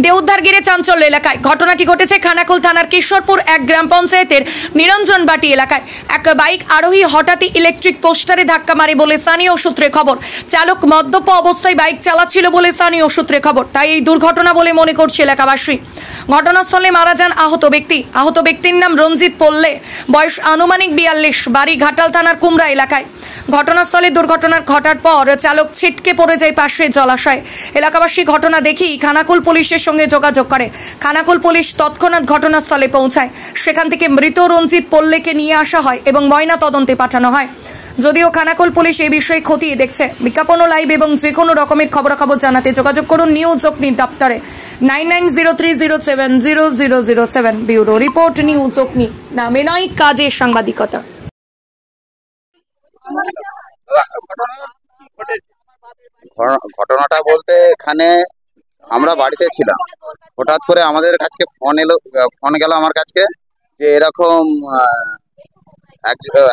দেউদ্ধার ঘিরে চাঞ্চল্য এলাকায়। ঘটনাটি ঘটেছে খানাকুল থানার কিশোরপুর এক গ্রাম পঞ্চায়েতের নিরঞ্জনবাটি এলাকায়। এক বাইক আরোহী হঠাৎই ইলেকট্রিক পোস্টারে ধাক্কা মারে বলে স্থানীয় সূত্রে খবর। চালক মদ্যপ অবস্থায় বাইক চালাচ্ছিল বলে স্থানীয় সূত্রে খবর। তাই এই দুর্ঘটনা বলে মনে করছে এলাকাবাসী। ঘটনাস্থলে মারা যান আহত ব্যক্তি। আহত ব্যক্তির নাম রঞ্জিত পল্লে, বয়স আনুমানিক 42, বাড়ি ঘাটাল থানার কুমড়া এলাকায়। ঘটনাস্থলে দুর্ঘটনার ঘটার পর চালক ছিটকে পড়ে যায় পাশে জলাশয়। এলাকাবাসী ঘটনা দেখেই খানাকুল পুলিশের সঙ্গে যোগাযোগ করে। খানাকুল পুলিশ তৎক্ষণাৎ ঘটনাস্থলে পৌঁছায়। সেখান থেকে মৃত রঞ্জিত পল্লেকে নিয়ে আসা হয় এবং ময়না তদন্তে পাঠানো হয়। যদিও খানাকুল পুলিশ এই বিষয়ে খতিয়ে দেখছে। বিজ্ঞাপন ও লাইভ এবং যে কোনো রকমের খবরাখবর জানাতে যোগাযোগ করুন নিউজ অগ্নি দপ্তরে 9903070007। ব্যুরো রিপোর্ট, নিউজ অগ্নি। নামে নয়, কাজে সাংবাদিকতা। ঘটনাটা বলতে এখানে আমরা বাড়িতে ছিলাম, হঠাৎ করে আমাদের কাছে ফোন গেল আমার কাছে যে এরকম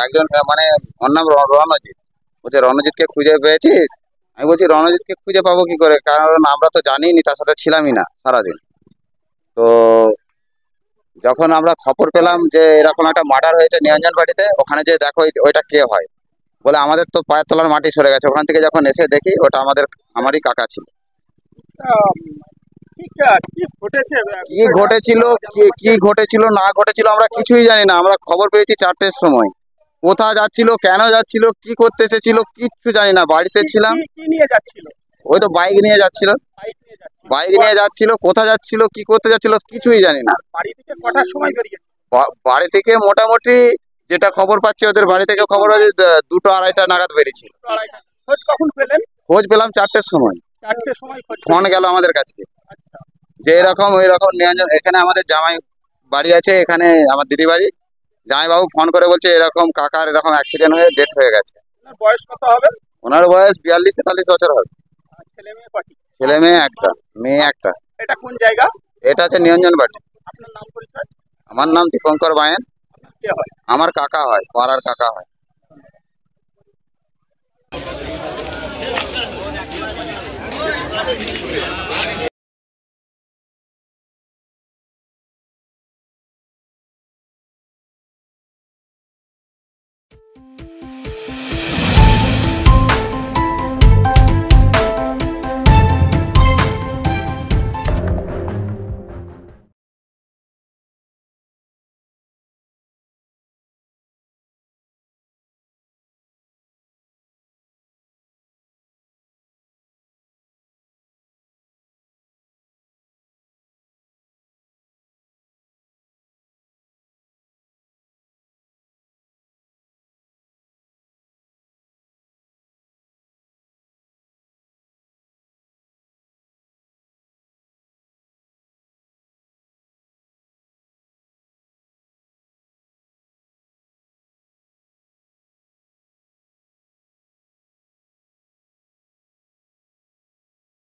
একজন মানে ওর নাম রণজিৎ, বলছে রণজিৎকে খুঁজে পেয়েছিস? আমি বলছি রণজিৎকে খুঁজে পাবো কি করে, কারণ আমরা তো জানিনি, তার সাথে ছিলামই না সারাদিন। তো যখন আমরা খবর পেলাম যে এরকম একটা মার্ডার হয়েছে নিরঞ্জনবাটিতে, ওখানে যে দেখো ওইটা কে হয় বলে আমাদের তো পায়ের তলার মাটি সরে গেছে। ওখান থেকে যখন এসে দেখি ওটা আমারই কাকা ছিল। কি ঘটেছিল না ঘটেছিল আমরা কিছুই জানি না। আমরা খবর পেয়েছি 4টের সময়। কোথা যাচ্ছিল, কেন যাচ্ছিল, কি করতে এসেছিল কিচ্ছু জানি না। বাড়িতে ছিলাম। ওই তো বাইক নিয়ে যাচ্ছিল, কোথা যাচ্ছিল, কি করতে যাচ্ছিল কিছুই জানি না। বাড়ি থেকে মোটামুটি যেটা খবর পাচ্ছি, ওদের বাড়ি থেকে খবর হচ্ছে 2টা-2:30 নাগাদ বেরিয়েছিল। খোঁজ পেলাম 4টের সময়। ফোন গেল আমাদের কাছে যে এরকম নিরঞ্জন, এখানে আমাদের জামাই বাড়ি আছে, এখানে আমার দিদি বাড়ি। জামাইবাবু ফোন করে বলছে এরকম কাকার এরকম অ্যাক্সিডেন্ট হয়ে ডেথ হয়ে গেছে। বয়স কত হবে? ওনার বয়স 42-43 বছর হবে। ছেলে মেয়ে একটা, মেয়ে একটা। এটা কোন জায়গা? এটা হচ্ছে নিরঞ্জনবাটি। আপনার নাম পরিচয়? আমার নাম দীপঙ্কর বায়েন। আমার কাকা হয়, পাড়ার কাকা হয়।